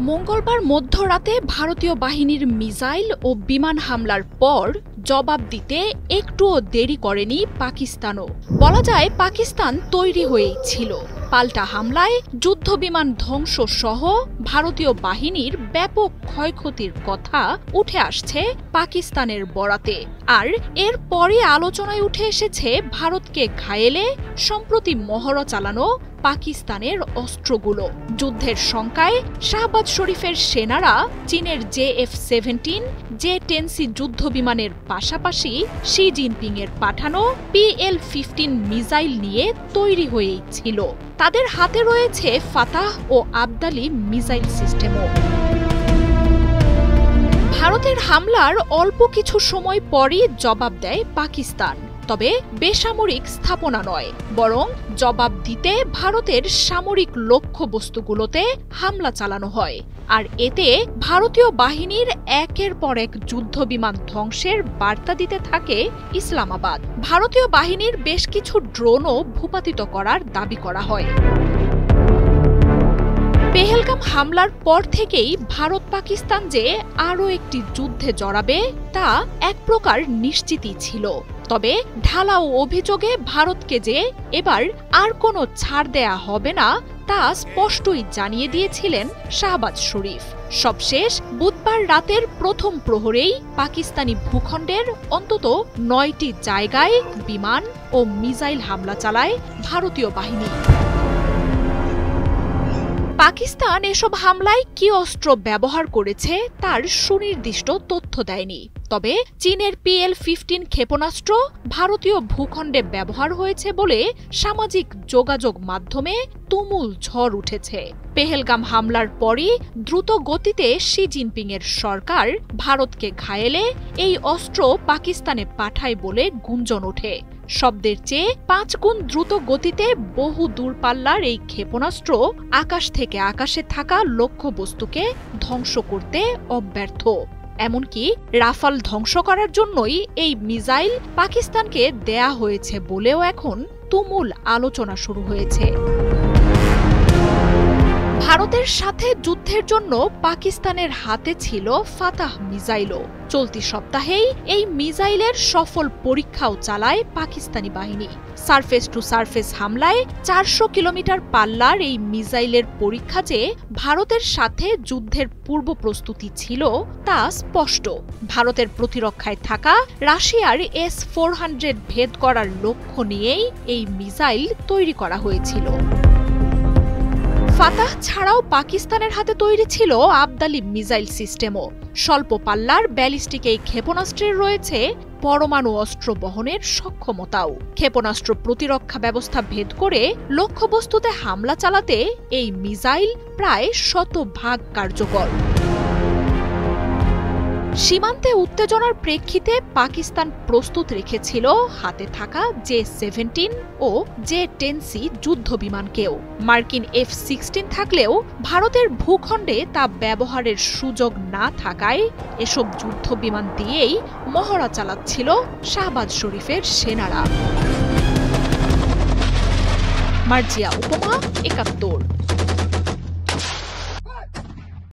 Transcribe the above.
মঙ্গলবার মধ্যরাতে ভারতীয় বাহিনীর মিসাইল ও বিমান হামলার পর জবাব দিতে একটুও দেরি করেনি পাকিস্তানও। বলা যায় পাকিস্তান তৈরি হয়েই ছিল। পাল্টা হামলায় যুদ্ধবিমান ধ্বংস সহ ভারতীয় বাহিনীর ব্যাপক ক্ষয়ক্ষতির কথা উঠে আসছে পাকিস্তানের বরাতে। আর এর পরে আলোচনায় উঠে এসেছে ভারতকে ঘায়েলে সম্প্রতি মহড়া চালানো পাকিস্তানের অস্ত্রগুলো। যুদ্ধের শঙ্কায় শাহবাজ শরীফের সেনারা চীনের JF-17, J-10C যুদ্ধবিমানের পাশাপাশি শি জিনপিং এর পাঠানো PL-15 মিসাইল নিয়ে তৈরি হয়েই ছিল। তাদের হাতে রয়েছে ফাতাহ ও আবদালি মিসাইল সিস্টেমও। ভারতের হামলার অল্প কিছু সময় পরই জবাব দেয় পাকিস্তান। তবে বেসামরিক স্থাপনা নয়, বরং জবাব দিতে ভারতের সামরিক লক্ষ্যবস্তুগুলোতে হামলা চালানো হয়। আর এতে ভারতীয় বাহিনীর একের পর এক যুদ্ধবিমান ধ্বংসের বার্তা দিতে থাকে ইসলামাবাদ। ভারতীয় বাহিনীর বেশ কিছু ড্রোনও ভূপাতিত করার দাবি করা হয়। পেহেলগাম হামলার পর থেকেই ভারত পাকিস্তান যে আরও একটি যুদ্ধে জড়াবে তা এক প্রকার নিশ্চিতই ছিল। তবে ঢালাও অভিযোগে ভারতকে যে এবার আর কোনো ছাড় দেয়া হবে না তা স্পষ্টই জানিয়ে দিয়েছিলেন শাহবাজ শরীফ। সবশেষ বুধবার রাতের প্রথম প্রহরেই পাকিস্তানি ভূখণ্ডের অন্তত 9টি জায়গায় বিমান ও মিসাইল হামলা চালায় ভারতীয় বাহিনী। পাকিস্তান এসব হামলায় কি অস্ত্র ব্যবহার করেছে তার সুনির্দিষ্ট তথ্য দেয়নি। তবে চীনের PL-15 ক্ষেপণাস্ত্র ভারতীয় ভূখণ্ডে ব্যবহার হয়েছে বলে সামাজিক যোগাযোগ মাধ্যমে তুমুল ঝড় উঠেছে। পেহেলগাম হামলার পরই দ্রুত গতিতে শি জিনপিং এর সরকার ভারতকে ঘায়েলে এই অস্ত্র পাকিস্তানে পাঠায় বলে গুঞ্জন ওঠে। শব্দের চেয়ে 5 গুণ দ্রুত গতিতে বহু দূরপাল্লার এই ক্ষেপণাস্ত্র আকাশ থেকে আকাশে থাকা লক্ষ্যবস্তুকে ধ্বংস করতে অব্যর্থ। এমনকি রাফাল ধ্বংস করার জন্যই এই মিসাইল পাকিস্তানকে দেয়া হয়েছে বলেও এখন তুমুল আলোচনা শুরু হয়েছে। ভারতের সাথে যুদ্ধের জন্য পাকিস্তানের হাতে ছিল ফাতাহ মিসাইলও। চলতি সপ্তাহেই এই মিসাইলের সফল পরীক্ষাও চালায় পাকিস্তানি বাহিনী। সারফেস টু সারফেস হামলায় 400 কিলোমিটার পাল্লার এই মিসাইলের পরীক্ষা যে ভারতের সাথে যুদ্ধের পূর্ব প্রস্তুতি ছিল তা স্পষ্ট। ভারতের প্রতিরক্ষায় থাকা রাশিয়ার S-400 ভেদ করার লক্ষ্য নিয়েই এই মিসাইল তৈরি করা হয়েছিল। ফাতাহ ছাড়াও পাকিস্তানের হাতে তৈরি ছিল আবদালি মিসাইল সিস্টেমও। স্বল্প পাল্লার ব্যালিস্টিক এই ক্ষেপণাস্ত্রের রয়েছে পরমাণু অস্ত্র বহনের সক্ষমতাও। ক্ষেপণাস্ত্র প্রতিরক্ষা ব্যবস্থা ভেদ করে লক্ষ্যবস্তুতে হামলা চালাতে এই মিসাইল প্রায় 100% কার্যকর। সীমান্তে উত্তেজনার প্রেক্ষিতে পাকিস্তান প্রস্তুত রেখেছিল হাতে থাকা J-17 ও J-10C যুদ্ধবিমানকেও। মার্কিন F-16 থাকলেও ভারতের ভূখণ্ডে তা ব্যবহারের সুযোগ না থাকায় এসব যুদ্ধবিমান দিয়েই মহড়া চালাচ্ছিল শাহবাজ শরীফের সেনারা। মার্জিয়া উপমা, 71।